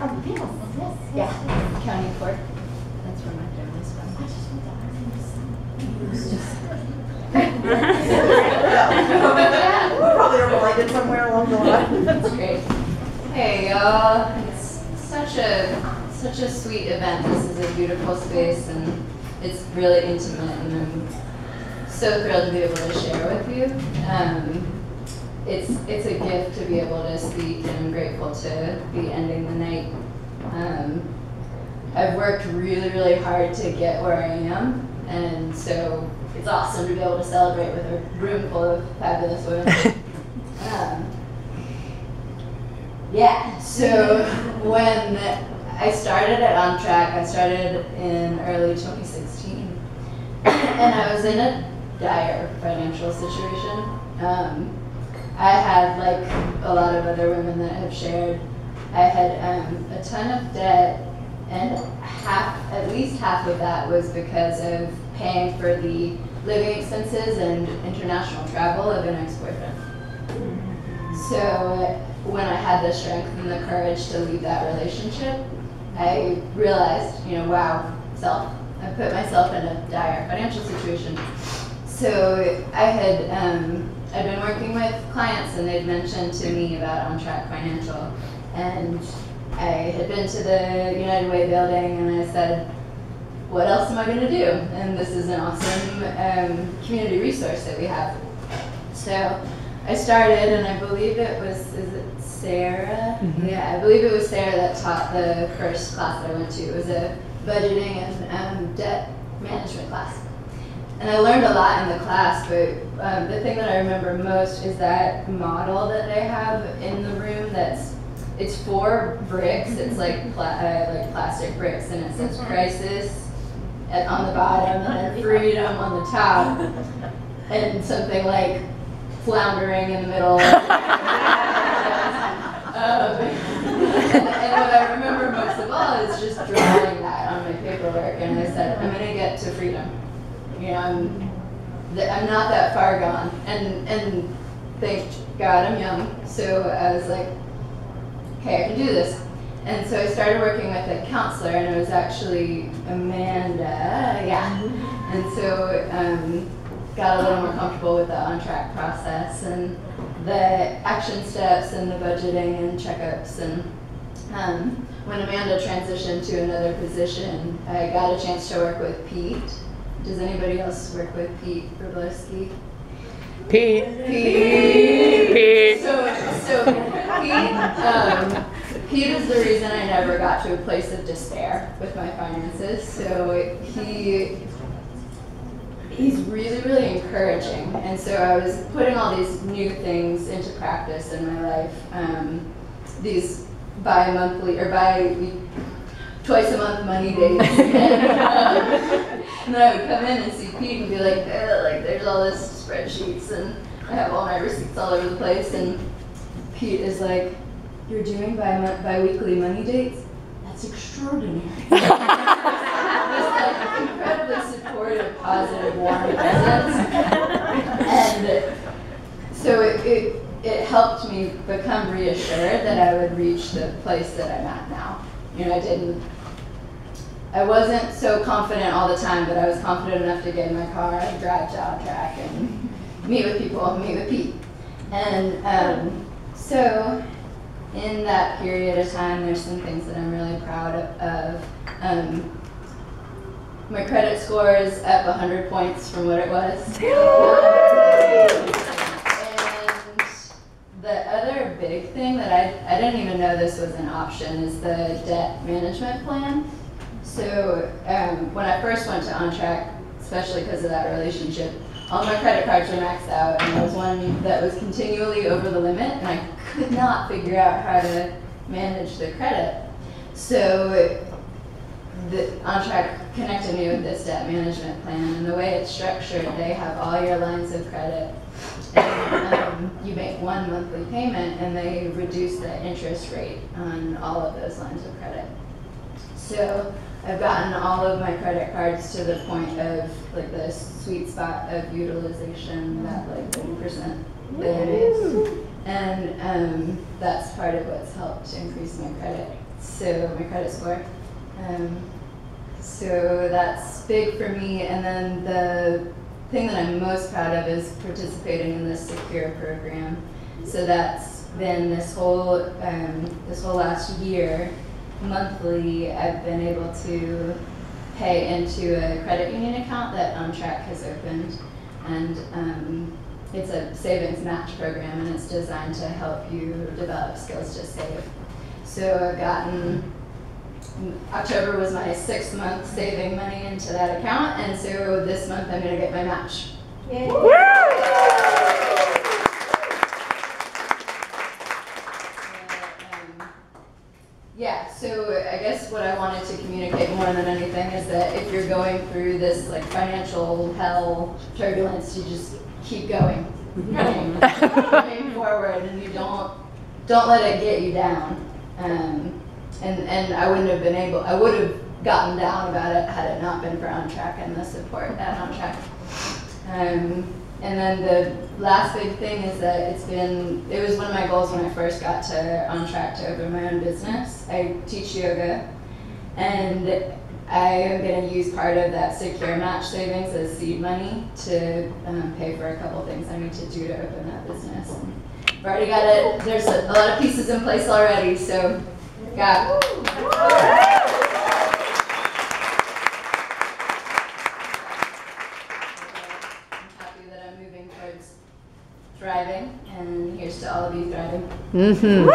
Oh, yes. Yeah, County Court. That's where my family's from. We probably are related somewhere along the line. That's great. Hey y'all, it's such a sweet event. This is a beautiful space and it's really intimate and I'm so thrilled to be able to share with you. It's a gift to be able to speak and I'm grateful to be ending the night. I've worked really, really hard to get where I am, and so it's awesome to be able to celebrate with a room full of fabulous women. Yeah, so when I started at On Track, I started in early 2016, and I was in a dire financial situation. I had, like a lot of other women that have shared, I had a ton of debt, and at least half of that was because of paying for the living expenses and international travel of an ex-boyfriend. So when I had the strength and the courage to leave that relationship, I realized, wow, I put myself in a dire financial situation. So I'd been working with clients and they'd mentioned to me about On Track Financial. And I had been to the United Way building and I said, what else am I going to do? And this is an awesome community resource that we have. So I started, and I believe it was, is it Sarah? Mm-hmm. Yeah, I believe it was Sarah that taught the first class that I went to. It was a budgeting and debt management class. And I learned a lot in the class, but the thing that I remember most is that model that they have in the room it's 4 bricks. It's like plastic bricks, and it says crisis on the bottom, and then freedom on the top, and something like floundering in the middle. And what I remember most of all is just drawing that on my paperwork, and I said, I'm going to get to freedom. I'm not that far gone, and thank God I'm young, so I was like, okay, I can do this. And so I started working with a counselor, and it was actually Amanda, yeah. And so got a little more comfortable with the On Track process and the action steps and the budgeting and checkups. And when Amanda transitioned to another position, I got a chance to work with Pete. Does anybody else work with Pete Wroblewski? Pete. So Pete is the reason I never got to a place of despair with my finances. So he's really, really encouraging. And so I was putting all these new things into practice in my life. These twice a month money dates. And then I would come in and see Pete and be like there's all this spreadsheets and I have all my receipts all over the place. And Pete is like, you're doing bi-weekly money dates? That's extraordinary. Just like incredibly supportive, positive, warm presence. And so it helped me become reassured that I would reach the place that I'm at now. I wasn't so confident all the time, but I was confident enough to get in my car and drive to On Track and meet with people, meet with Pete. And so in that period of time, there's some things that I'm really proud of. My credit score is up 100 points from what it was. And the other big thing that I didn't even know this was an option is the debt management plan. So when I first went to On Track, especially because of that relationship, all my credit cards were maxed out, and there was one that was continually over the limit, and I could not figure out how to manage the credit. So On Track connected me with this debt management plan, and the way it's structured, they have all your lines of credit, and you make one monthly payment, and they reduce the interest rate on all of those lines of credit. So I've gotten all of my credit cards to the point of like the sweet spot of utilization, that like 30% is. and that's part of what's helped increase my credit. So my credit score. So that's big for me. And then the thing that I'm most proud of is participating in this Secure program. So that's been this whole last year, monthly, I've been able to pay into a credit union account that OnTrack has opened. And it's a savings match program, and it's designed to help you develop skills to save. So I've gotten, October was my 6th month saving money into that account, and so this month I'm going to get my match. Yay. Yeah, so I guess what I wanted to communicate more than anything is that if you're going through this like financial hell turbulence, you just keep going, moving forward, and you don't let it get you down. And I wouldn't have been able, I would have gotten down about it had it not been for OnTrack and the support at OnTrack. And then the last big thing is that it was one of my goals when I first got to OnTrack to open my own business. I teach yoga, and I am going to use part of that Secure match savings as seed money to pay for a couple things I need to do to open that business. I've already got it, there's a lot of pieces in place already, so yeah. Thriving, and here's to all of you thriving. Mm-hmm.